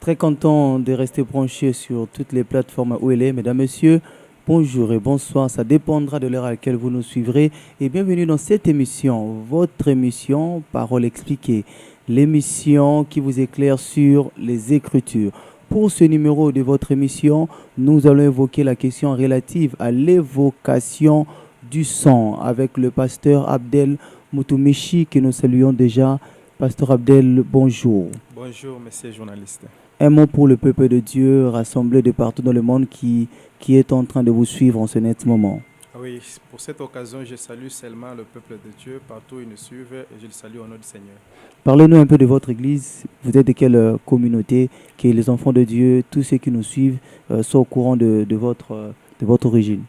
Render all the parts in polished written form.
Très content de rester branché sur toutes les plateformes où elle est. Mesdames, Messieurs, bonjour et bonsoir. Ça dépendra de l'heure à laquelle vous nous suivrez. Et bienvenue dans cette émission, votre émission Parole expliquée. L'émission qui vous éclaire sur les Écritures. Pour ce numéro de votre émission, nous allons évoquer la question relative à l'évocation du sang avec le pasteur Abdel Moutouméchi que nous saluons déjà. Pasteur Abdel, bonjour. Bonjour, monsieur journaliste. Un mot pour le peuple de Dieu rassemblé de partout dans le monde qui est en train de vous suivre en ce net moment. Oui, pour cette occasion, je salue seulement le peuple de Dieu partout où ils nous suivent et je le salue au nom du Seigneur. Parlez-nous un peu de votre église. Vous êtes de quelle communauté? Que les enfants de Dieu, tous ceux qui nous suivent, soient au courant de votre origine.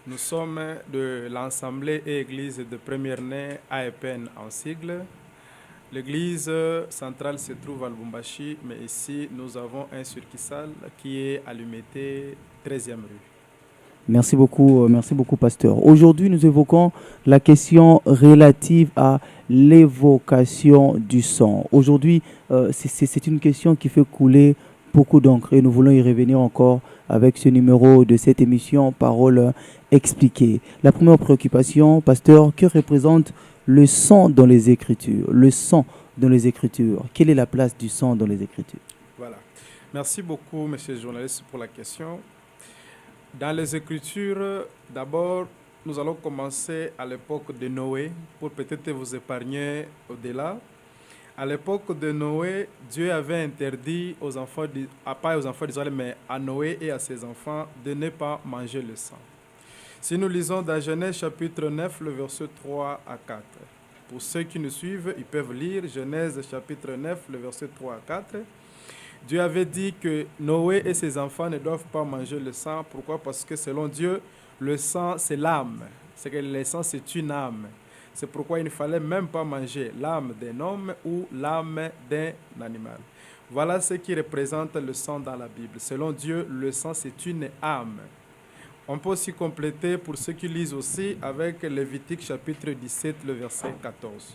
Nous sommes de l'Assemblée et Église de Première-Né AEPN en sigle. L'église centrale se trouve à Lubumbashi, mais ici nous avons un succursale qui est à l'Umité 13e rue. Merci beaucoup, pasteur. Aujourd'hui, nous évoquons la question relative à l'évocation du sang. Aujourd'hui, c'est une question qui fait couler beaucoup d'encre et nous voulons y revenir encore avec ce numéro de cette émission Parole expliquée. La première préoccupation, pasteur, que représente le sang dans les Écritures? Le sang dans les Écritures. Quelle est la place du sang dans les Écritures? Voilà. Merci beaucoup, monsieur le journaliste, pour la question. Dans les Écritures, d'abord, nous allons commencer à l'époque de Noé pour peut-être vous épargner au-delà. À l'époque de Noé, Dieu avait interdit pas aux enfants d'Israël, mais à Noé et à ses enfants de ne pas manger le sang. Si nous lisons dans Genèse chapitre 9, le verset 3 à 4. Pour ceux qui nous suivent, ils peuvent lire Genèse chapitre 9, le verset 3 à 4. Dieu avait dit que Noé et ses enfants ne doivent pas manger le sang. Pourquoi? Parce que selon Dieu, le sang, c'est l'âme. C'est que le sang, c'est une âme. C'est pourquoi il ne fallait même pas manger l'âme d'un homme ou l'âme d'un animal. Voilà ce qui représente le sang dans la Bible. Selon Dieu, le sang, c'est une âme. On peut aussi compléter pour ceux qui lisent aussi avec Lévitique chapitre 17, le verset 14.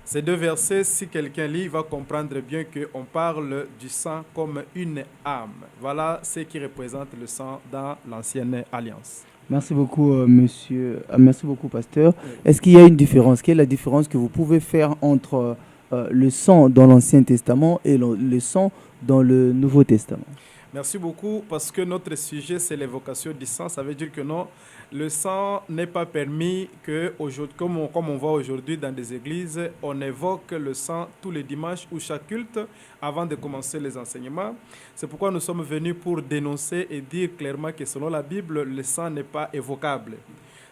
Ces deux versets, si quelqu'un lit, il va comprendre bien qu'on parle du sang comme une âme. Voilà ce qui représente le sang dans l'ancienne alliance. Merci beaucoup, monsieur. Merci beaucoup, pasteur. Est-ce qu'il y a une différence? Quelle est la différence que vous pouvez faire entre le sang dans l'Ancien Testament et le sang dans le Nouveau Testament? Merci beaucoup, parce que notre sujet, c'est l'évocation du sang. Ça veut dire que non, le sang n'est pas permis que, comme on voit aujourd'hui dans des églises, on évoque le sang tous les dimanches ou chaque culte avant de commencer les enseignements. C'est pourquoi nous sommes venus pour dénoncer et dire clairement que selon la Bible, le sang n'est pas évocable.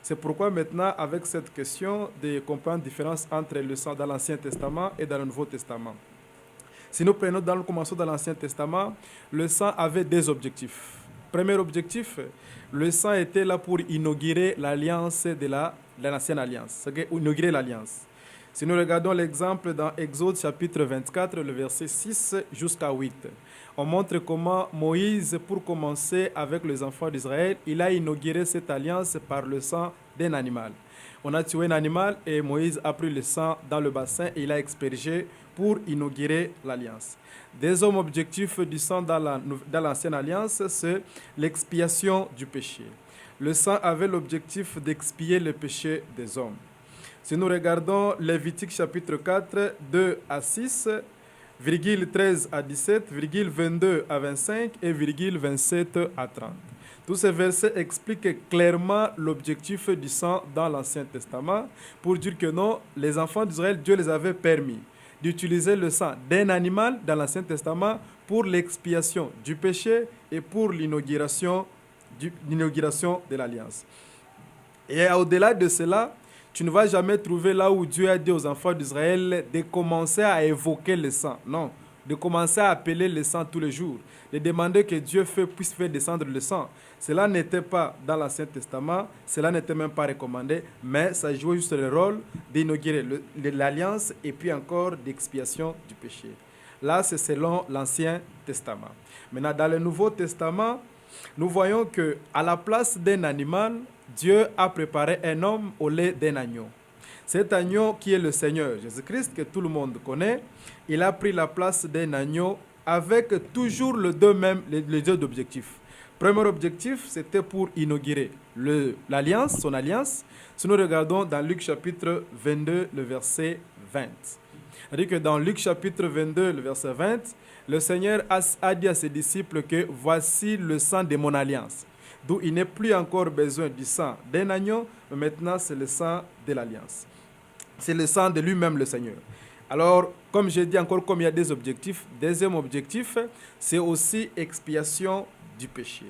C'est pourquoi maintenant, avec cette question, de comprendre la différence entre le sang dans l'Ancien Testament et dans le Nouveau Testament. Si nous prenons dans le commencement de l'Ancien Testament, le sang avait deux objectifs. Premier objectif, le sang était là pour inaugurer l'alliance de l'ancienne alliance, c'est-à-dire inaugurer l'alliance. Si nous regardons l'exemple dans Exode chapitre 24, le verset 6 jusqu'à 8, on montre comment Moïse, pour commencer avec les enfants d'Israël, il a inauguré cette alliance par le sang d'un animal. On a tué un animal et Moïse a pris le sang dans le bassin et il a aspergé pour inaugurer l'alliance. Deuxième objectif du sang dans l'ancienne alliance, c'est l'expiation du péché. Le sang avait l'objectif d'expier le péché des hommes. Si nous regardons Lévitique chapitre 4, 2 à 6, 13 à 17, 22 à 25 et 27 à 30. Tous ces versets expliquent clairement l'objectif du sang dans l'Ancien Testament pour dire que non, les enfants d'Israël, Dieu les avait permis d'utiliser le sang d'un animal dans l'Ancien Testament pour l'expiation du péché et pour l'inauguration de l'Alliance. Et au-delà de cela, tu ne vas jamais trouver là où Dieu a dit aux enfants d'Israël de commencer à évoquer le sang. Non, de commencer à appeler le sang tous les jours, de demander que Dieu puisse faire descendre le sang. Cela n'était pas dans l'Ancien Testament, cela n'était même pas recommandé, mais ça jouait juste le rôle d'inaugurer l'alliance et puis encore d'expiation du péché. Là, c'est selon l'Ancien Testament. Maintenant, dans le Nouveau Testament, nous voyons qu'à la place d'un animal, Dieu a préparé un homme au lait d'un agneau. Cet agneau qui est le Seigneur Jésus-Christ, que tout le monde connaît, il a pris la place d'un agneau avec toujours les deux objectifs. Premier objectif, c'était pour inaugurer l'alliance, son alliance. Si nous regardons dans Luc chapitre 22, le verset 20. C'est-à-dire que dans Luc chapitre 22, le verset 20, le Seigneur a dit à ses disciples que voici le sang de mon alliance. D'où il n'est plus encore besoin du sang d'un agneau, mais maintenant c'est le sang de l'alliance. C'est le sang de lui-même, le Seigneur. Alors, comme j'ai dit encore, comme il y a des objectifs, deuxième objectif, c'est aussi expiation du péché.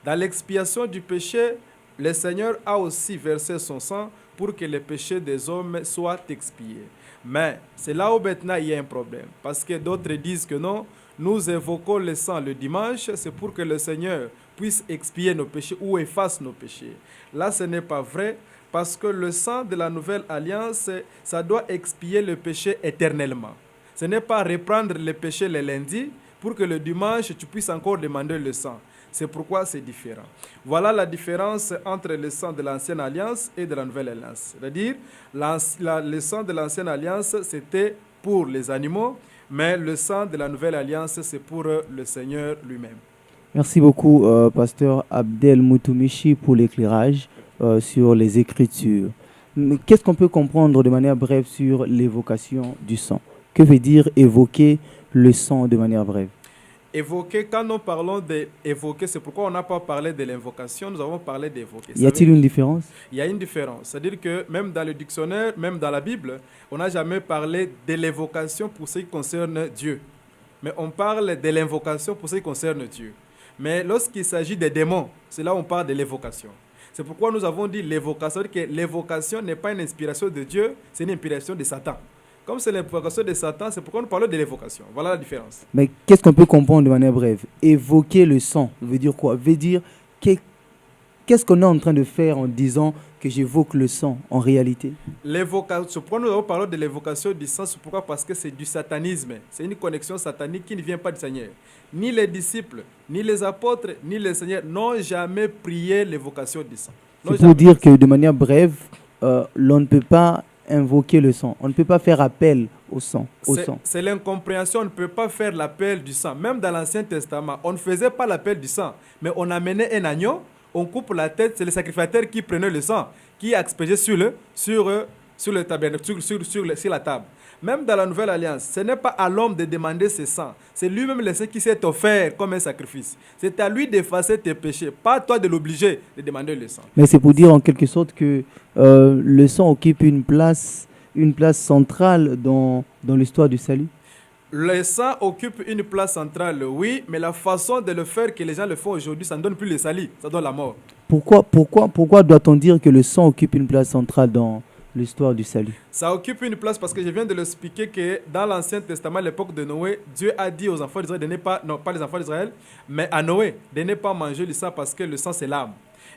Dans l'expiation du péché, le Seigneur a aussi versé son sang pour que les péchés des hommes soient expiés. Mais c'est là où maintenant il y a un problème. Parce que d'autres disent que non, nous évoquons le sang le dimanche, c'est pour que le Seigneur puisse expier nos péchés ou efface nos péchés. Là, ce n'est pas vrai, parce que le sang de la nouvelle alliance, ça doit expier le péché éternellement. Ce n'est pas reprendre le péché le lundi pour que le dimanche, tu puisses encore demander le sang. C'est pourquoi c'est différent. Voilà la différence entre le sang de l'ancienne alliance et de la nouvelle alliance. C'est-à-dire, le sang de l'ancienne alliance, c'était pour les animaux, mais le sang de la nouvelle alliance, c'est pour le Seigneur lui-même. Merci beaucoup, pasteur Abdel Moutoumichy, pour l'éclairage sur les Écritures. Mais qu'est-ce qu'on peut comprendre de manière brève sur l'évocation du sang? Que veut dire évoquer le sang de manière brève? Évoquer, quand nous parlons d'évoquer, c'est pourquoi on n'a pas parlé de l'invocation, nous avons parlé d'évoquer. Y a-t-il une différence? Il y a une différence. C'est-à-dire que même dans le dictionnaire, même dans la Bible, on n'a jamais parlé de l'évocation pour ce qui concerne Dieu. Mais on parle de l'invocation pour ce qui concerne Dieu. Mais lorsqu'il s'agit des démons, c'est là où on parle de l'évocation. C'est pourquoi nous avons dit l'évocation. C'est-à-dire que l'évocation n'est pas une inspiration de Dieu, c'est une inspiration de Satan. Comme c'est l'invocation de Satan, c'est pourquoi nous parlons de l'évocation. Voilà la différence. Mais qu'est-ce qu'on peut comprendre de manière brève? Évoquer le sang veut dire quoi? Veut dire qu'est-ce qu'on est en train de faire en disant que j'évoque le sang en réalité? L'évocation, pourquoi nous avons parlé de l'évocation du sang? C'est pourquoi? Parce que c'est du satanisme. C'est une connexion satanique qui ne vient pas du Seigneur. Ni les disciples, ni les apôtres, ni le Seigneur n'ont jamais prié l'évocation du sang. C'est pour dire que de manière brève, l'on ne peut pas invoquer le sang. On ne peut pas faire appel au sang. C'est l'incompréhension. On ne peut pas faire l'appel du sang. Même dans l'Ancien Testament, on ne faisait pas l'appel du sang. Mais on amenait un agneau, on coupe la tête, c'est le sacrificateur qui prenait le sang, qui expédiait sur le tabernacle, sur la table. Même dans la Nouvelle Alliance, ce n'est pas à l'homme de demander ce sang. C'est lui-même le sang qui s'est offert comme un sacrifice. C'est à lui d'effacer tes péchés, pas à toi de l'obliger de demander le sang. Mais c'est pour dire en quelque sorte que le sang occupe une place centrale dans l'histoire du salut. Le sang occupe une place centrale, oui, mais la façon de le faire que les gens le font aujourd'hui, ça ne donne plus le salut, ça donne la mort. Pourquoi doit-on dire que le sang occupe une place centrale dans l'histoire du salut? Ça occupe une place parce que je viens de l'expliquer que dans l'Ancien Testament, à l'époque de Noé, Dieu a dit aux enfants d'Israël de ne pas, non pas les enfants d'Israël, mais à Noé, de ne pas manger le sang parce que le sang c'est l'âme.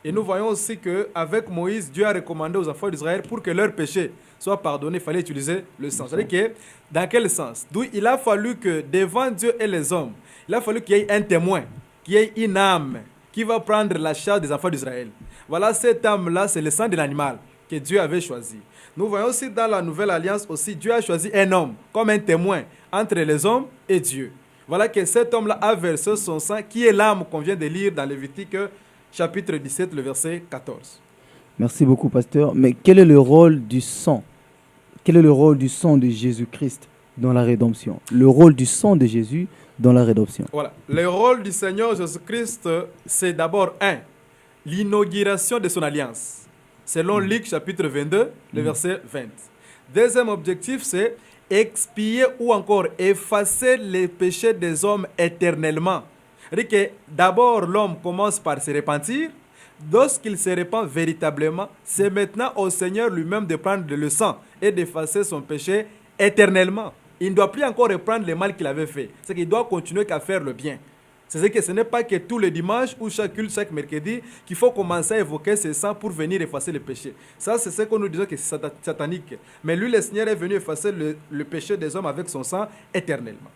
Et nous voyons aussi qu'avec Moïse, Dieu a recommandé aux enfants d'Israël pour que leurs péchés soient pardonnés, il fallait utiliser le sang. C'est-à-dire que, dans quel sens? D'où il a fallu que devant Dieu et les hommes, il a fallu qu'il y ait un témoin, qu'il y ait une âme qui va prendre la charge des enfants d'Israël. Voilà, cette âme-là, c'est le sang de l'animal que Dieu avait choisi. Nous voyons aussi dans la Nouvelle Alliance aussi, Dieu a choisi un homme comme un témoin entre les hommes et Dieu. Voilà que cet homme-là a versé son sang, qui est l'âme qu'on vient de lire dans Lévitique chapitre 17, le verset 14. Merci beaucoup, pasteur. Mais quel est le rôle du sang? Quel est le rôle du sang de Jésus-Christ dans la rédemption? Le rôle du sang de Jésus dans la rédemption. Voilà. Le rôle du Seigneur Jésus-Christ, c'est d'abord l'inauguration de son alliance. Selon Luc chapitre 22, le verset 20. Deuxième objectif, c'est expier ou encore effacer les péchés des hommes éternellement. C'est-à-dire que d'abord l'homme commence par se repentir. Lorsqu'il se repent véritablement, c'est maintenant au Seigneur lui-même de prendre le sang et d'effacer son péché éternellement. Il ne doit plus encore reprendre le mal qu'il avait fait. C'est qu'il doit continuer qu'à faire le bien. C'est que ce n'est pas que tous les dimanches ou chaque culte, chaque mercredi, qu'il faut commencer à évoquer ce sang pour venir effacer le péché. Ça, c'est ce qu'on nous disait que c'est satanique. Mais lui, le Seigneur est venu effacer le péché des hommes avec son sang éternellement.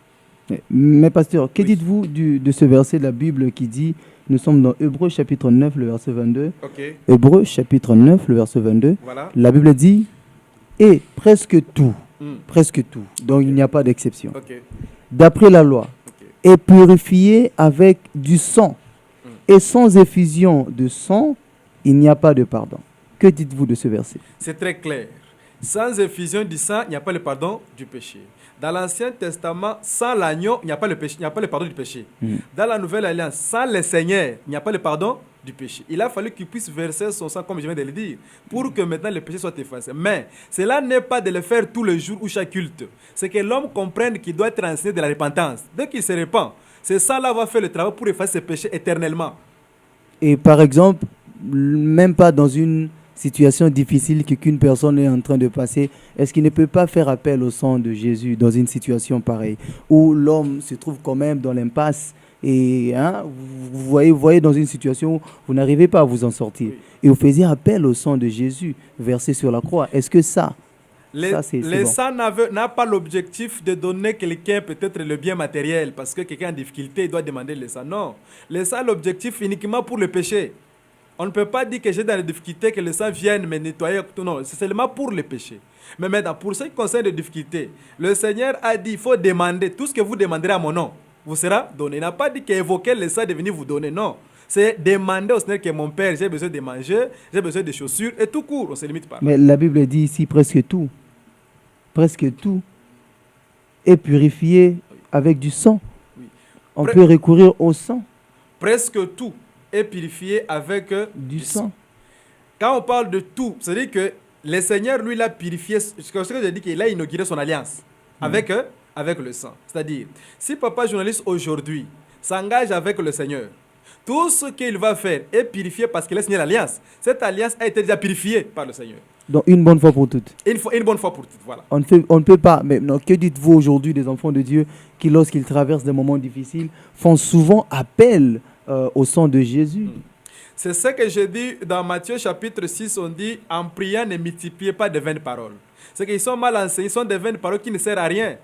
Mais pasteur, que dites-vous de ce verset de la Bible qui dit, nous sommes dans Hébreux chapitre 9, le verset 22. Okay. Hébreux chapitre 9, le verset 22. Voilà. La Bible dit, et presque tout, donc il n'y a pas d'exception. Okay. D'après la loi, est purifié avec du sang. Et sans effusion de sang, il n'y a pas de pardon. Que dites-vous de ce verset? C'est très clair. Sans effusion du sang, il n'y a pas le pardon du péché. Dans l'Ancien Testament, sans l'agneau, il n'y a pas le péché, il n'y a pas le pardon du péché. Dans la Nouvelle Alliance, sans le Seigneur, il n'y a pas le pardon du péché. Il a fallu qu'il puisse verser son sang, comme je viens de le dire, pour que maintenant le péché soit effacé. Mais cela n'est pas de le faire tous les jours ou chaque culte. C'est que l'homme comprenne qu'il doit être enseigné de la repentance. Dès qu'il se repent, ce sang-là va faire le travail pour effacer ses péchés éternellement. Et par exemple, même pas dans une situation difficile qu'une personne est en train de passer, est-ce qu'il ne peut pas faire appel au sang de Jésus dans une situation pareille, où l'homme se trouve quand même dans l'impasse et vous voyez dans une situation où vous n'arrivez pas à vous en sortir, Oui. et vous faisiez appel au sang de Jésus versé sur la croix. Est-ce que ça c'est Le bon? sang n'a pas l'objectif de donner quelqu'un peut-être le bien matériel, parce que quelqu'un en difficulté il doit demander le sang. Non, le sang a l'objectif uniquement pour le péché. On ne peut pas dire que j'ai dans les difficultés que le sang vienne me nettoyer. Non, c'est seulement pour le péché. Mais maintenant, pour ce qui concerne les difficultés, le Seigneur a dit il faut demander tout ce que vous demanderez à mon nom, vous sera donné. Il n'a pas dit qu'évoquer le sang de venir vous donner. Non, c'est demander au Seigneur que mon Père, j'ai besoin de manger, j'ai besoin de chaussures et tout court. On ne se limite pas. Mais la Bible dit ici presque tout est purifié avec du sang. Oui. On peut recourir au sang. Presque tout est purifié avec Du sang. Quand on parle de tout, c'est-à-dire que le Seigneur, lui, l'a purifié. Ce que j'ai dit, qu'il a inauguré son alliance avec le sang. C'est-à-dire, si papa journaliste aujourd'hui s'engage avec le Seigneur, tout ce qu'il va faire est purifié parce qu'il a signé l'alliance. Cette alliance a été déjà purifiée par le Seigneur. Donc une bonne fois pour toutes. Une bonne fois pour toutes, voilà. On ne peut pas. Mais non, que dites-vous aujourd'hui des enfants de Dieu qui, lorsqu'ils traversent des moments difficiles, font souvent appel au sang de Jésus? C'est ce que j'ai dit dans Matthieu chapitre 6, on dit « En priant, ne multipliez pas de vaines paroles ». C'est qu'ils sont mal enseignés, ils sont des vaines paroles qui ne servent à rien.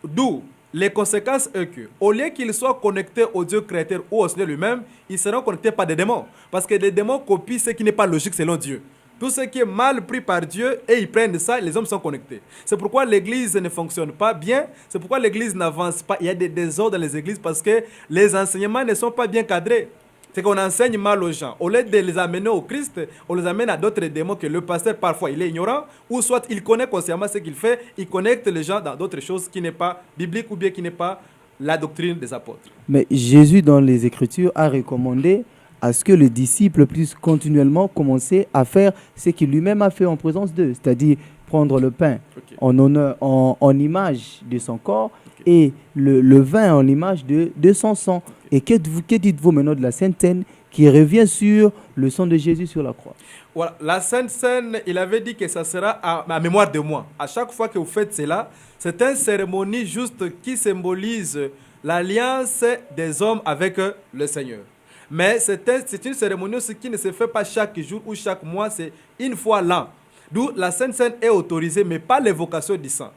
D'où les conséquences est que, au lieu qu'ils soient connectés au Dieu créateur ou au Seigneur lui-même, ils seront connectés par des démons. Parce que les démons copient ce qui n'est pas logique selon Dieu. Tout ce qui est mal pris par Dieu, et ils prennent ça, les hommes sont connectés. C'est pourquoi l'église ne fonctionne pas bien, c'est pourquoi l'église n'avance pas. Il y a des désordres dans les églises parce que les enseignements ne sont pas bien cadrés. C'est qu'on enseigne mal aux gens. Au lieu de les amener au Christ, on les amène à d'autres démons que le pasteur, parfois, il est ignorant, ou soit il connaît consciemment ce qu'il fait, il connecte les gens dans d'autres choses qui n'est pas biblique ou bien qui n'est pas la doctrine des apôtres. Mais Jésus, dans les Écritures, a recommandé à ce que les disciples puissent continuellement commencer à faire ce qu'il lui-même a fait en présence d'eux, c'est-à-dire prendre le pain en image de son corps et le vin en image de son sang. Et que dites-vous maintenant de la Sainte Seine qui revient sur le sang de Jésus sur la croix? Voilà, la Sainte Seine, il avait dit que ça sera à mémoire de moi. À chaque fois que vous faites cela, c'est une cérémonie juste qui symbolise l'alliance des hommes avec le Seigneur. Mais c'est une cérémonie aussi qui ne se fait pas chaque jour ou chaque mois, c'est une fois l'an. D'où la Sainte Seine est autorisée, mais pas l'évocation du sang.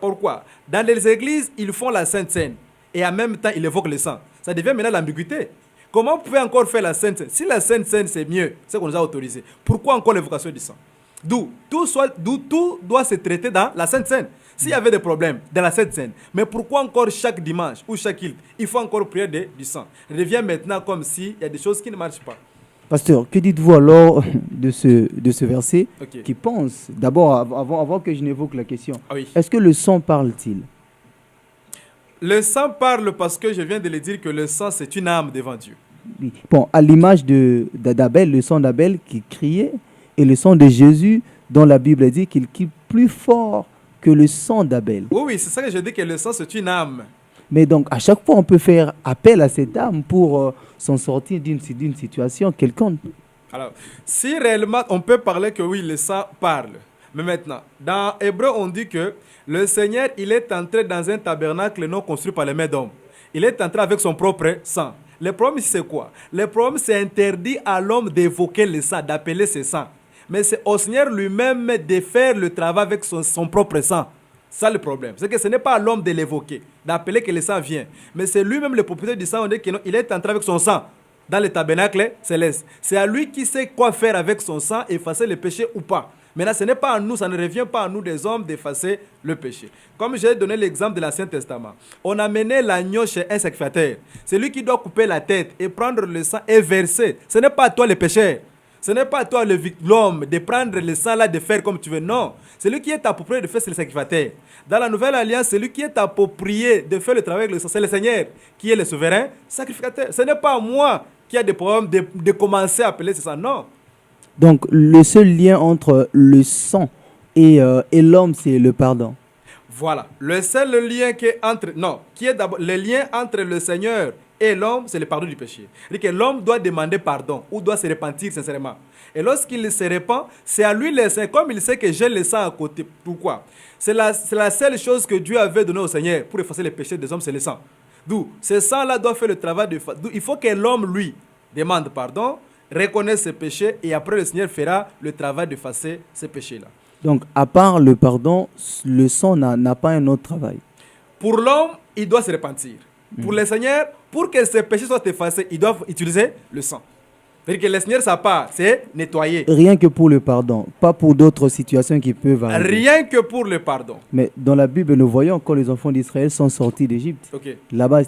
Pourquoi? Dans les églises, ils font la Sainte Seine et en même temps, ils évoquent le sang. Ça devient maintenant l'ambiguïté. Comment vous pouvez encore faire la Sainte Seine? Si la Sainte Seine, c'est mieux, c'est qu'on nous a autorisé. Pourquoi encore l'évocation du sang? D'où tout doit se traiter dans la Sainte Seine. S'il y avait des problèmes dans la Sainte Seine, mais pourquoi encore chaque dimanche ou chaque culte, il faut encore prier du sang? Revient maintenant comme s'il y a des choses qui ne marchent pas. Pasteur, que dites-vous alors de ce verset qui pense, d'abord, avant que je n'évoque la question, est-ce que le sang parle-t-il? Le sang parle parce que je viens de le dire que le sang, c'est une âme devant Dieu. Oui. Bon, à l'image d'Abel, le sang d'Abel qui criait, et le sang de Jésus, dont la Bible dit qu'il est plus fort que le sang d'Abel. Oui, c'est ça que je dis que le sang, c'est une âme. Mais donc, à chaque fois, on peut faire appel à cette âme pour s'en sortir d'une situation quelconque. Alors, si réellement, on peut parler que oui, le sang parle. Mais maintenant, dans Hébreu, on dit que le Seigneur, il est entré dans un tabernacle non construit par les mains d'hommes. Il est entré avec son propre sang. Le problème, c'est quoi? Le problème, c'est interdit à l'homme d'évoquer le sang, d'appeler ce sang. Mais c'est au Seigneur lui-même de faire le travail avec son propre sang. Ça le problème. C'est que ce n'est pas à l'homme de l'évoquer, d'appeler que le sang vient. Mais c'est lui-même le propriétaire du sang. On dit qu'il est entré avec son sang dans le tabernacle céleste. C'est à lui qui sait quoi faire avec son sang, effacer le péché ou pas. Maintenant, ce n'est pas à nous, ça ne revient pas à nous des hommes d'effacer le péché. Comme j'ai donné l'exemple de l'Ancien Testament, on a mené l'agneau chez un sacrificateur. C'est lui qui doit couper la tête et prendre le sang et verser. Ce n'est pas à toi le pécheur. Ce n'est pas à toi l'homme de prendre le sang là, de faire comme tu veux. Non. C'est lui qui est approprié de faire, c'est le sacrificateur. Dans la Nouvelle Alliance, c'est lui qui est approprié de faire le travail avec le sang. C'est le Seigneur qui est le souverain sacrificateur. Ce n'est pas moi qui a des problèmes de commencer à appeler ça. Non. Donc, le seul lien entre le sang et l'homme, c'est le pardon. Voilà. Le seul lien qui est entre... Non. Qui est d'abord le lien entre le Seigneur et l'homme, c'est le pardon du péché. C'est-à-dire que l'homme doit demander pardon ou doit se repentir sincèrement. Et lorsqu'il se repent, c'est à lui le sang. Comme il sait que j'ai le sang à côté. Pourquoi? C'est la seule chose que Dieu avait donnée au Seigneur pour effacer les péchés des hommes, c'est le sang. D'où ce sang-là doit faire le travail de... Il faut que l'homme, lui, demande pardon, reconnaisse ses péchés et après le Seigneur fera le travail d'effacer ces péchés-là. Donc, à part le pardon, le sang n'a pas un autre travail. Pour l'homme, il doit se repentir. Pour le Seigneur, pour que ses péchés soient effacés, ils doivent utiliser le sang. C'est-à-dire que le Seigneur, sa part, c'est nettoyer. Rien que pour le pardon, pas pour d'autres situations qui peuvent arriver. Rien que pour le pardon. Mais dans la Bible, nous voyons quand les enfants d'Israël sont sortis d'Égypte. Okay. Là-bas,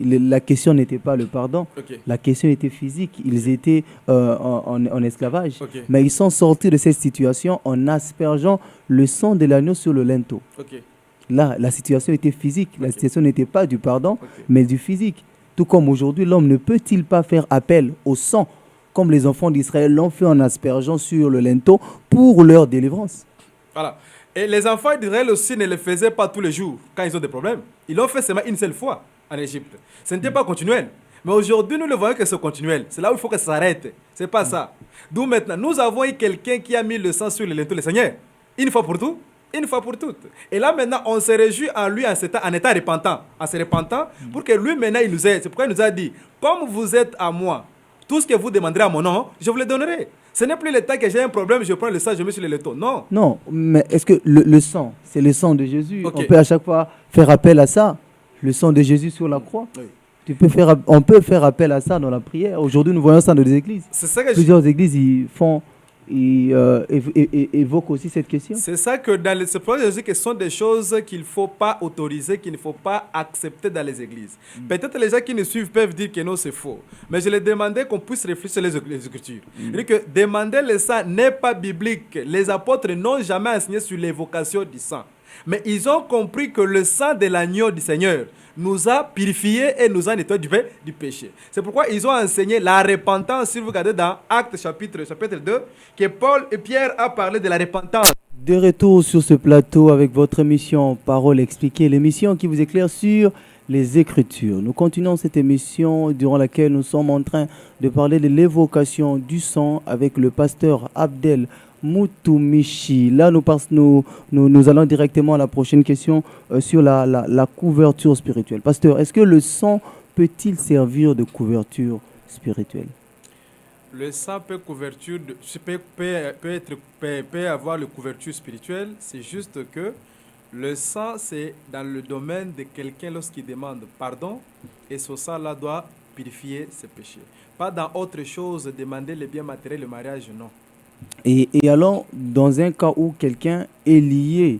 la question n'était pas le pardon. Okay. La question était physique. Ils étaient en esclavage. Okay. Mais ils sont sortis de cette situation en aspergeant le sang de l'agneau sur le linteau. Okay. Là, la situation était physique. La situation n'était pas du pardon, Okay. mais du physique. Tout comme aujourd'hui, l'homme ne peut-il pas faire appel au sang comme les enfants d'Israël l'ont fait en aspergeant sur le linteau pour leur délivrance. Voilà. Et les enfants d'Israël aussi ne le faisaient pas tous les jours quand ils ont des problèmes. Ils l'ont fait seulement une seule fois en Égypte. Ce n'était pas continuel. Mais aujourd'hui, nous le voyons que c'est continuel. C'est là où il faut que ça s'arrête. Ce n'est pas ça. D'où maintenant, nous avons eu quelqu'un qui a mis le sang sur le linteau, le Seigneur. Une fois pour tout. Une fois pour toutes. Et là maintenant, on se réjouit en lui en état repentant. En se repentant pour que lui maintenant il nous aide. C'est pourquoi il nous a dit, comme vous êtes à moi, tout ce que vous demanderez à mon nom, je vous le donnerai. Ce n'est plus le temps que j'ai un problème, je prends le sang, je mets sur le linteau. Non. Non, mais est-ce que le sang, c'est le sang de Jésus? Okay. On peut à chaque fois faire appel à ça. Le sang de Jésus sur la croix. Oui. On peut faire appel à ça dans la prière. Aujourd'hui, nous voyons ça dans les églises. C'est ça que Plusieurs églises évoquent aussi cette question. C'est ça que dans les Jésus, que ce sont des choses qu'il ne faut pas autoriser, qu'il ne faut pas accepter dans les églises. Peut-être les gens qui nous suivent peuvent dire que non, c'est faux. Mais je les demandais qu'on puisse réfléchir sur les Écritures. C'est-à-dire que demander le sang n'est pas biblique. Les apôtres n'ont jamais enseigné sur l'évocation du sang. Mais ils ont compris que le sang de l'agneau du Seigneur nous a purifiés et nous a nettoyés du péché. C'est pourquoi ils ont enseigné la repentance. Si vous regardez dans Actes chapitre 2, que Paul et Pierre a parlé de la repentance. De retour sur ce plateau avec votre émission Parole expliquée, l'émission qui vous éclaire sur les Écritures. Nous continuons cette émission durant laquelle nous sommes en train de parler de l'évocation du sang avec le pasteur Abdel Moutumichi. Là, nous allons directement à la prochaine question sur la couverture spirituelle. Pasteur, est-ce que le sang peut-il servir de couverture spirituelle? Le sang peut avoir une couverture spirituelle. C'est juste que le sang, c'est dans le domaine de quelqu'un lorsqu'il demande pardon et ce sang-là doit purifier ses péchés. Pas dans autre chose, demander les biens matériels, le mariage, non. Et alors, dans un cas où quelqu'un est lié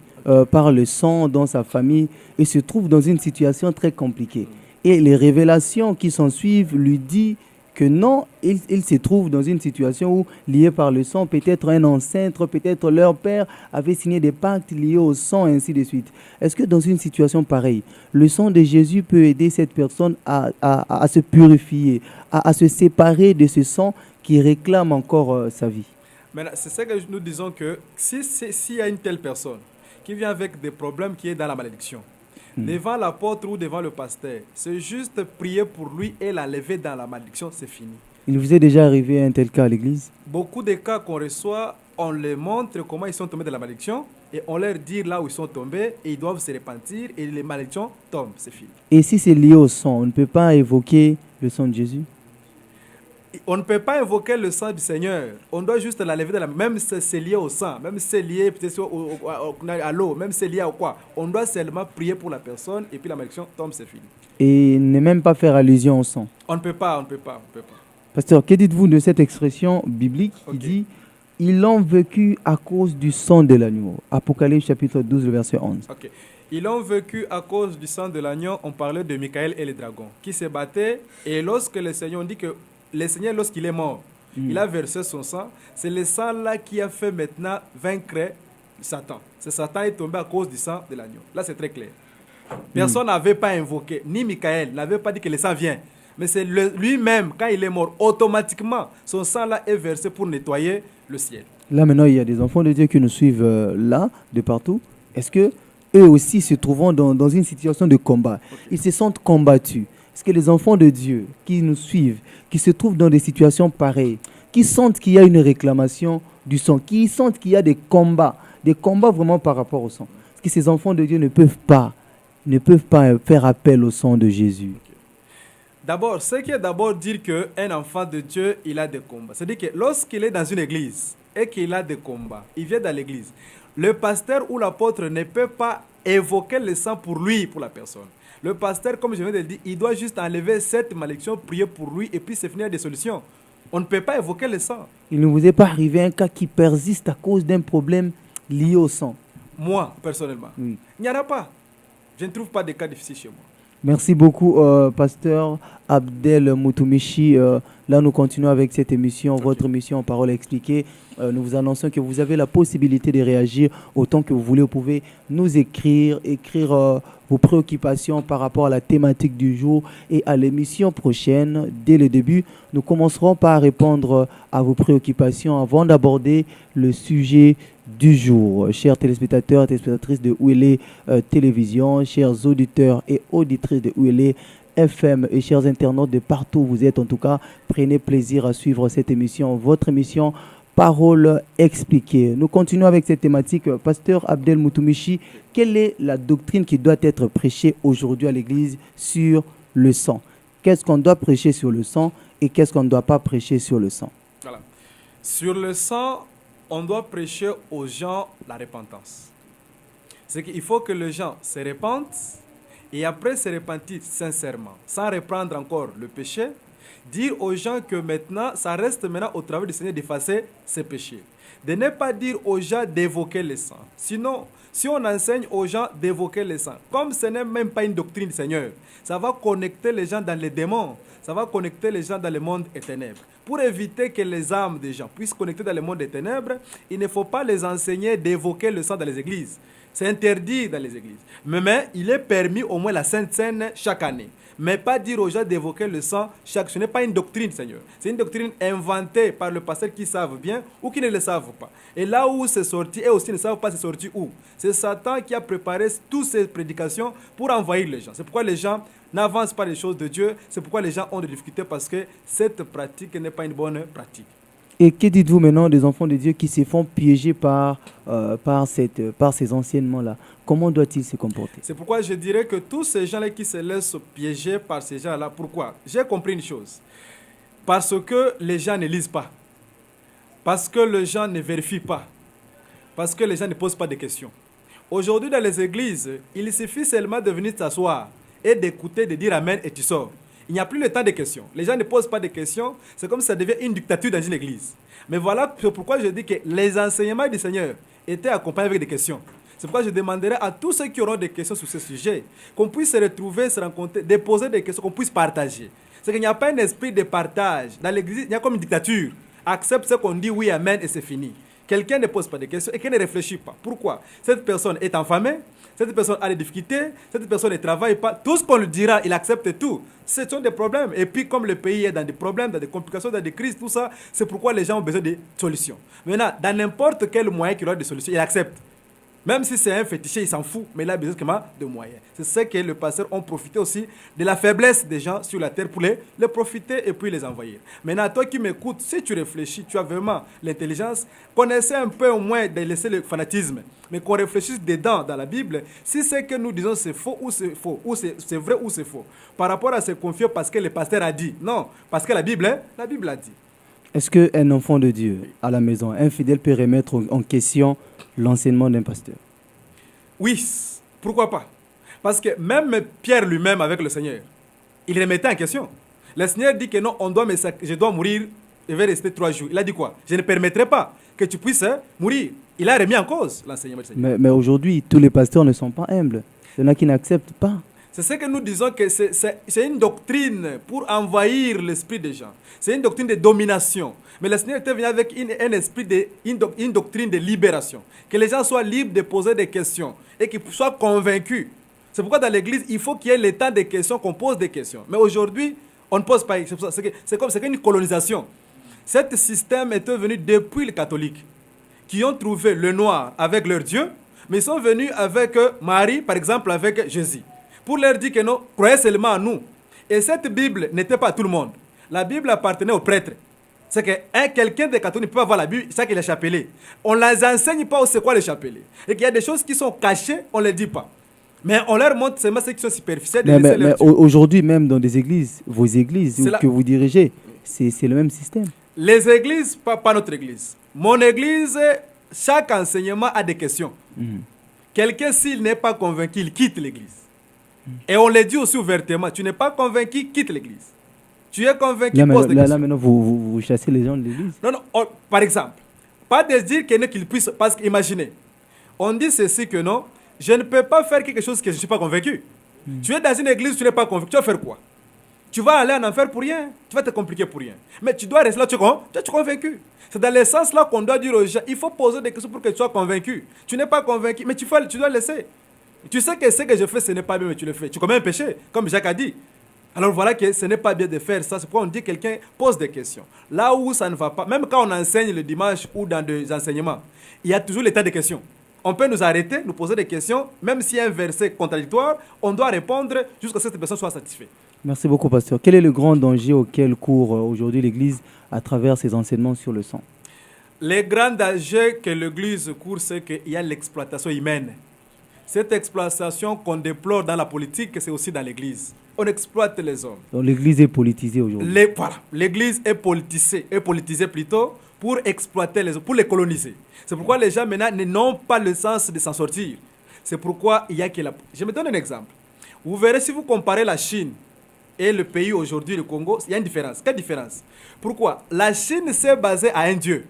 par le sang dans sa famille et se trouve dans une situation très compliquée, et les révélations qui s'en suivent lui disent que non, il se trouve dans une situation où, lié par le sang, peut-être un ancêtre, peut-être leur père avait signé des pactes liés au sang, et ainsi de suite. Est-ce que dans une situation pareille, le sang de Jésus peut aider cette personne à se purifier, à se séparer de ce sang qui réclame encore sa vie? Maintenant, c'est ça que nous disons que s'il y a une telle personne qui vient avec des problèmes qui est dans la malédiction, devant l'apôtre ou devant le pasteur, c'est juste prier pour lui et l'enlever dans la malédiction, c'est fini. Il vous est déjà arrivé un tel cas à l'église? Beaucoup de cas qu'on reçoit, on les montre comment ils sont tombés dans la malédiction et on leur dit là où ils sont tombés et ils doivent se repentir et les malédictions tombent, c'est fini. Et si c'est lié au sang, on ne peut pas évoquer le sang de Jésus? On ne peut pas invoquer le sang du Seigneur. On doit juste l'enlever de la... Même si c'est lié au sang, même si c'est lié peut-être à l'eau, même si c'est lié à quoi. On doit seulement prier pour la personne et puis la malédiction tombe, c'est fini. Et ne même pas faire allusion au sang? On ne peut pas. Pasteur, que dites-vous de cette expression biblique qui dit Ils l'ont vaincu à cause du sang de l'agneau. Apocalypse chapitre 12, le verset 11. Ok. Ils l'ont vaincu à cause du sang de l'agneau. On parlait de Michael et les dragons qui se battaient. Et lorsque le Seigneur, on dit que le Seigneur, lorsqu'il est mort, il a versé son sang. C'est le sang là qui a fait maintenant vaincre Satan. C'est Satan est tombé à cause du sang de l'agneau. Là, c'est très clair. Personne n'avait pas invoqué, ni Michael n'avait pas dit que le sang vient. Mais c'est lui-même, quand il est mort, automatiquement, son sang là est versé pour nettoyer le ciel. Là, maintenant, il y a des enfants de Dieu qui nous suivent là, de partout. Est-ce que eux aussi se trouvent dans une situation de combat? Ils se sentent combattus. Est-ce que les enfants de Dieu qui nous suivent, qui se trouvent dans des situations pareilles, qui sentent qu'il y a une réclamation du sang, qui sentent qu'il y a des combats vraiment par rapport au sang? Est-ce que ces enfants de Dieu ne peuvent pas faire appel au sang de Jésus? D'abord, ce qui est d'abord dire qu'un enfant de Dieu, il a des combats. C'est-à-dire que lorsqu'il est dans une église et qu'il a des combats, il vient dans l'église, le pasteur ou l'apôtre ne peut pas évoquer le sang pour lui, pour la personne. Le pasteur, comme je viens de le dire, il doit juste enlever cette malédiction, prier pour lui et puis c'est finir des solutions. On ne peut pas évoquer le sang. Il ne vous est pas arrivé un cas qui persiste à cause d'un problème lié au sang? Moi, personnellement, Oui. il n'y en a pas. Je ne trouve pas de cas difficiles chez moi. Merci beaucoup, pasteur Abdel Moutumichi. Là, nous continuons avec cette émission, votre émission Parole expliquée. Nous vous annonçons que vous avez la possibilité de réagir autant que vous voulez. Vous pouvez nous écrire vos préoccupations par rapport à la thématique du jour et à l'émission prochaine. Dès le début, nous commencerons par répondre à vos préoccupations avant d'aborder le sujet du jour. Chers téléspectateurs et téléspectatrices de Ouélé Télévision, chers auditeurs et auditrices de Ouélé FM et chers internautes de partout où vous êtes, en tout cas, prenez plaisir à suivre cette émission, votre émission Parole expliquée. Nous continuons avec cette thématique. Pasteur Abdel Moutumichi, quelle est la doctrine qui doit être prêchée aujourd'hui à l'Église sur le sang? Qu'est-ce qu'on doit prêcher sur le sang et qu'est-ce qu'on ne doit pas prêcher sur le sang? Voilà. Sur le sang, on doit prêcher aux gens la repentance. C'est qu'il faut que les gens se repentent et après se repentir sincèrement, sans reprendre encore le péché, dire aux gens que maintenant, ça reste maintenant au travail du Seigneur d'effacer ses péchés. De ne pas dire aux gens d'évoquer le sang. Sinon, si on enseigne aux gens d'évoquer le sang, comme ce n'est même pas une doctrine du Seigneur, ça va connecter les gens dans les démons, ça va connecter les gens dans le monde des ténèbres. Pour éviter que les âmes des gens puissent connecter dans le monde des ténèbres, il ne faut pas les enseigner d'évoquer le sang dans les églises. C'est interdit dans les églises. Mais il est permis au moins la Sainte Seine chaque année. Mais pas dire aux gens d'évoquer le sang chaque... Ce n'est pas une doctrine, Seigneur. C'est une doctrine inventée par le pasteur qui savent bien ou qui ne le savent pas. Et là où c'est sorti, eux aussi ne savent pas c'est sorti où. C'est Satan qui a préparé toutes ces prédications pour envahir les gens. C'est pourquoi les gens n'avancent pas les choses de Dieu. C'est pourquoi les gens ont des difficultés parce que cette pratique n'est pas une bonne pratique. Et que dites-vous maintenant des enfants de Dieu qui se font piéger par ces enseignements-là? Comment doit-il se comporter? C'est pourquoi je dirais que tous ces gens-là qui se laissent piéger par ces gens-là, pourquoi? J'ai compris une chose. Parce que les gens ne lisent pas. Parce que les gens ne vérifient pas. Parce que les gens ne posent pas de questions. Aujourd'hui, dans les églises, il suffit seulement de venir t'asseoir et d'écouter, de dire Amen et tu sors. Il n'y a plus le temps de questions. Les gens ne posent pas de questions. C'est comme si ça devient une dictature dans une église. Mais voilà pourquoi je dis que les enseignements du Seigneur étaient accompagnés avec des questions. C'est pourquoi je demanderai à tous ceux qui auront des questions sur ce sujet qu'on puisse se retrouver, se rencontrer, déposer des questions, qu'on puisse partager. C'est qu'il n'y a pas un esprit de partage. Dans l'église, il y a comme une dictature. Accepte ce qu'on dit, oui, amen, et c'est fini. Quelqu'un ne pose pas de questions et qui ne réfléchit pas. Pourquoi? Cette personne est enfamée, cette personne a des difficultés, cette personne ne travaille pas. Tout ce qu'on lui dira, il accepte tout. Ce sont des problèmes. Et puis, comme le pays est dans des problèmes, dans des complications, dans des crises, tout ça, c'est pourquoi les gens ont besoin de solutions. Maintenant, dans n'importe quel moyen qu'il aura des solutions, il accepte. Même si c'est un fétiché, il s'en fout, mais il a besoin de moyens. C'est ce que les pasteurs ont profité aussi de la faiblesse des gens sur la terre pour les profiter et puis les envahir. Maintenant, toi qui m'écoutes, si tu réfléchis, tu as vraiment l'intelligence, connaissez un peu au moins de laisser le fanatisme, mais qu'on réfléchisse dedans dans la Bible, si c'est que nous disons c'est faux, ou c'est vrai ou c'est faux, par rapport à se confier parce que le pasteur a dit, non, parce que la Bible a dit. Est-ce qu'un enfant de Dieu à la maison, un fidèle, peut remettre en question l'enseignement d'un pasteur? Oui, pourquoi pas? Parce que même Pierre lui-même avec le Seigneur, il remettait en question. Le Seigneur dit que non, je dois mourir je vais rester 3 jours. Il a dit quoi? Je ne permettrai pas que tu puisses mourir. Il a remis en cause l'enseignement du Seigneur. Mais aujourd'hui, tous les pasteurs ne sont pas humbles. Il y en a qui n'acceptent pas. C'est ce que nous disons que c'est une doctrine pour envahir l'esprit des gens. C'est une doctrine de domination. Mais le Seigneur était venu avec une doctrine de libération. Que les gens soient libres de poser des questions et qu'ils soient convaincus. C'est pourquoi dans l'église, il faut qu'il y ait le temps des questions, qu'on pose des questions. Mais aujourd'hui, on ne pose pas. C'est une colonisation. Ce système est venu depuis les catholiques, qui ont trouvé le noir avec leur Dieu, mais ils sont venus avec Marie, par exemple, avec Jésus, pour leur dire que non, croyez seulement à nous. Et cette Bible n'était pas à tout le monde. La Bible appartenait aux prêtres. C'est que quelqu'un de catholique ne peut pas avoir la Bible, c'est ça qu'il est chapelet. On ne les enseigne pas c'est quoi le chapelet. Et qu'il y a des choses qui sont cachées, on ne les dit pas. Mais on leur montre seulement ceux qui sont superficiels. Mais aujourd'hui, même dans des églises, vos églises que vous dirigez, c'est le même système. Les églises, pas notre église. Mon église, chaque enseignement a des questions. Quelqu'un, s'il n'est pas convaincu, il quitte l'église. Et on le dit aussi ouvertement, tu n'es pas convaincu, quitte l'église. Tu es convaincu, pose des questions. Là, maintenant, vous chassez les gens de l'église. Non, par exemple, pas de dire qu'il puisse, parce qu'imaginez, on dit ceci que non, je ne peux pas faire quelque chose que je ne suis pas convaincu. Tu es dans une église, tu n'es pas convaincu, tu vas faire quoi? Tu vas aller en enfer pour rien, tu vas te compliquer pour rien. Mais tu dois rester là, tu es convaincu. C'est dans le sens là qu'on doit dire aux gens, il faut poser des questions pour que tu sois convaincu. Tu n'es pas convaincu, mais tu dois laisser. Tu sais que ce que je fais, ce n'est pas bien, mais tu le fais. Tu commets un péché, comme Jacques a dit. Alors voilà que ce n'est pas bien de faire ça. C'est pourquoi on dit que quelqu'un pose des questions. Là où ça ne va pas, même quand on enseigne le dimanche ou dans des enseignements, il y a toujours l'état de questions. On peut nous arrêter, nous poser des questions, même s'il y a un verset contradictoire, on doit répondre jusqu'à ce que cette personne soit satisfaite. Merci beaucoup, pasteur. Quel est le grand danger auquel court aujourd'hui l'Église à travers ses enseignements sur le sang? Le grand danger que l'Église court, c'est qu'il y a l'exploitation humaine. Cette exploitation qu'on déplore dans la politique, c'est aussi dans l'Église. On exploite les hommes. Donc l'Église est politisée aujourd'hui. Voilà. L'Église est politisée plutôt pour exploiter les hommes, pour les coloniser. C'est pourquoi les gens maintenant n'ont pas le sens de s'en sortir. C'est pourquoi il y a que la... Je me donne un exemple. Vous verrez, si vous comparez la Chine et le pays aujourd'hui, le Congo, il y a une différence. Quelle différence? Pourquoi? La Chine s'est basée à un Dieu.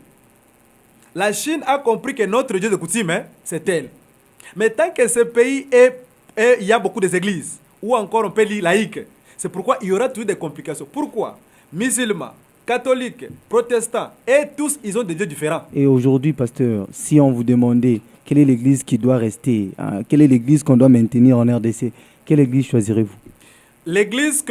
La Chine a compris que notre Dieu de coutume, c'est elle. Mais tant que ce pays il y a beaucoup d'églises, ou encore on peut dire laïque, c'est pourquoi il y aura toujours des complications. Pourquoi? Musulmans, catholiques, protestants, et tous, ils ont des dieux différents. Et aujourd'hui, pasteur, si on vous demandait quelle est l'église qui doit rester, quelle est l'église qu'on doit maintenir en RDC, quelle église choisirez-vous? L'église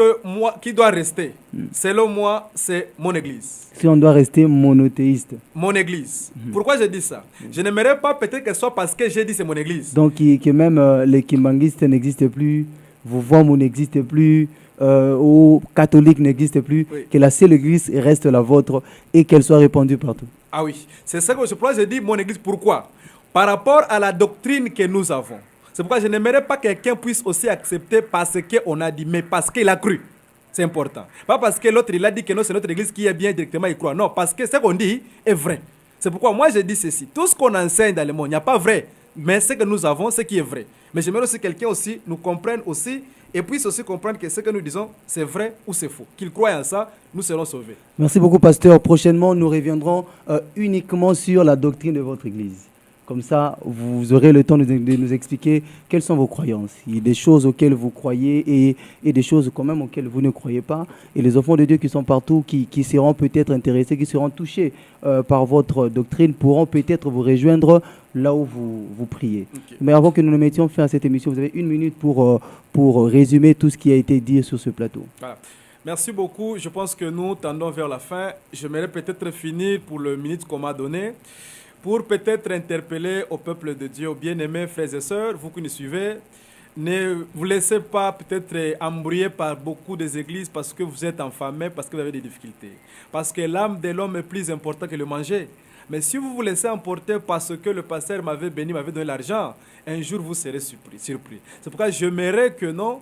qui doit rester, selon moi, c'est mon église. Si on doit rester monothéiste. Mon église. Pourquoi je dis ça? Je n'aimerais pas peut-être que ce soit parce que j'ai dit c'est mon église. Donc que même les kimbanguistes n'existent plus, vos voix n'existent plus, aux catholiques n'existent plus, oui. Que la seule église reste la vôtre et qu'elle soit répandue partout. Ah oui, c'est ça que je dis mon église. Pourquoi? Par rapport à la doctrine que nous avons. C'est pourquoi je n'aimerais pas que quelqu'un puisse aussi accepter parce qu'on a dit, mais parce qu'il a cru. C'est important. Pas parce que l'autre il a dit que non, c'est notre église qui est bien directement, il croit. Non, parce que ce qu'on dit est vrai. C'est pourquoi moi je dis ceci. Tout ce qu'on enseigne dans le monde, il n'y a pas vrai. Mais ce que nous avons, c'est qui est vrai. Mais j'aimerais aussi que quelqu'un aussi nous comprenne aussi et puisse aussi comprendre que ce que nous disons, c'est vrai ou c'est faux. Qu'il croie en ça, nous serons sauvés. Merci beaucoup, pasteur. Prochainement, nous reviendrons uniquement sur la doctrine de votre église. Comme ça, vous aurez le temps de nous expliquer quelles sont vos croyances. Il y a des choses auxquelles vous croyez et des choses quand même auxquelles vous ne croyez pas. Et les enfants de Dieu qui sont partout, qui seront peut-être intéressés, qui seront touchés par votre doctrine, pourront peut-être vous rejoindre là où vous priez. Okay. Mais avant que nous nous mettions fin à cette émission, vous avez 1 minute pour résumer tout ce qui a été dit sur ce plateau. Voilà. Merci beaucoup. Je pense que nous tendons vers la fin. J'aimerais peut-être finir pour le minute qu'on m'a donné, pour peut-être interpeller au peuple de Dieu, aux bien-aimés frères et sœurs, vous qui nous suivez, ne vous laissez pas peut-être embrouiller par beaucoup des églises parce que vous êtes affamés, parce que vous avez des difficultés. Parce que l'âme de l'homme est plus importante que le manger. Mais si vous vous laissez emporter parce que le pasteur m'avait béni, m'avait donné l'argent, un jour vous serez surpris. C'est pourquoi j'aimerais que non,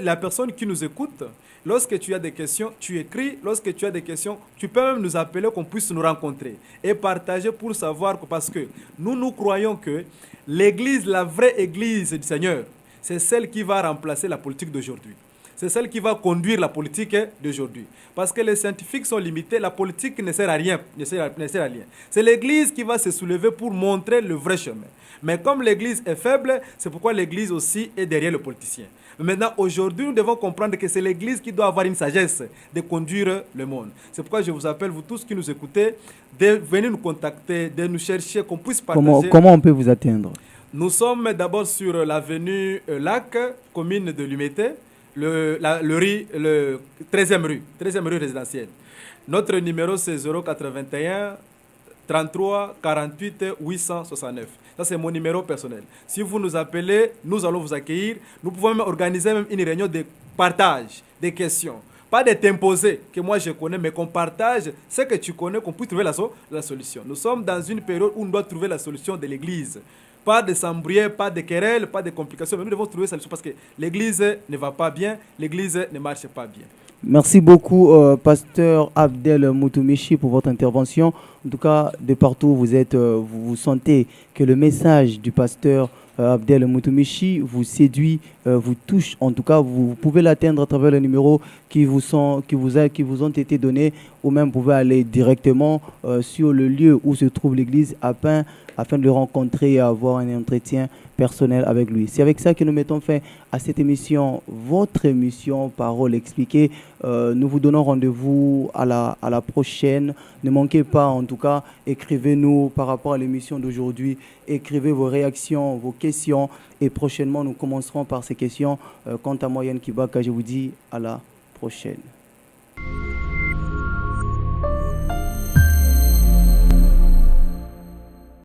la personne qui nous écoute, lorsque tu as des questions, tu écris. Lorsque tu as des questions, tu peux même nous appeler, qu'on puisse nous rencontrer et partager pour savoir que, parce que nous croyons que l'église, la vraie église du Seigneur, c'est celle qui va remplacer la politique d'aujourd'hui. c'est celle qui va conduire la politique d'aujourd'hui. Parce que les scientifiques sont limités, la politique ne sert à rien. C'est l'Église qui va se soulever pour montrer le vrai chemin. Mais comme l'Église est faible, c'est pourquoi l'Église aussi est derrière le politicien. Mais maintenant, aujourd'hui, nous devons comprendre que c'est l'Église qui doit avoir une sagesse de conduire le monde. C'est pourquoi je vous appelle, vous tous qui nous écoutez, de venir nous contacter, de nous chercher, qu'on puisse partager. Comment on peut vous atteindre? Nous sommes d'abord sur l'avenue Lac, commune de Lumété, le 13e rue résidentielle. Notre numéro c'est 081 33 48 869. Ça, c'est mon numéro personnel. Si vous nous appelez, nous allons vous accueillir. Nous pouvons même organiser même une réunion de partage des questions. Pas de t'imposer, que moi je connais, mais qu'on partage ce que tu connais, qu'on puisse trouver la solution. Nous sommes dans une période où on doit trouver la solution de l'Église. Pas de s'embrouiller, pas de querelles, pas de complications. Mais nous devons trouver la solution parce que l'Église ne va pas bien, l'Église ne marche pas bien. Merci beaucoup, pasteur Abdel Moutouméchi, pour votre intervention. En tout cas, de partout où vous êtes, vous sentez que le message du pasteur Abdel Moutouméchi vous séduit, vous touche. En tout cas, vous pouvez l'atteindre à travers les numéros qui vous ont été donnés, ou même vous pouvez aller directement sur le lieu où se trouve l'église afin de le rencontrer et avoir un entretien personnel avec lui. C'est avec ça que nous mettons fin à cette émission, votre émission Parole expliquée. Nous vous donnons rendez-vous à la prochaine. Ne manquez pas, en tout cas, écrivez-nous par rapport à l'émission d'aujourd'hui. Écrivez vos réactions, vos questions. Et prochainement, nous commencerons par ces questions. Quant à moi, Yann Kibaka, je vous dis à la prochaine.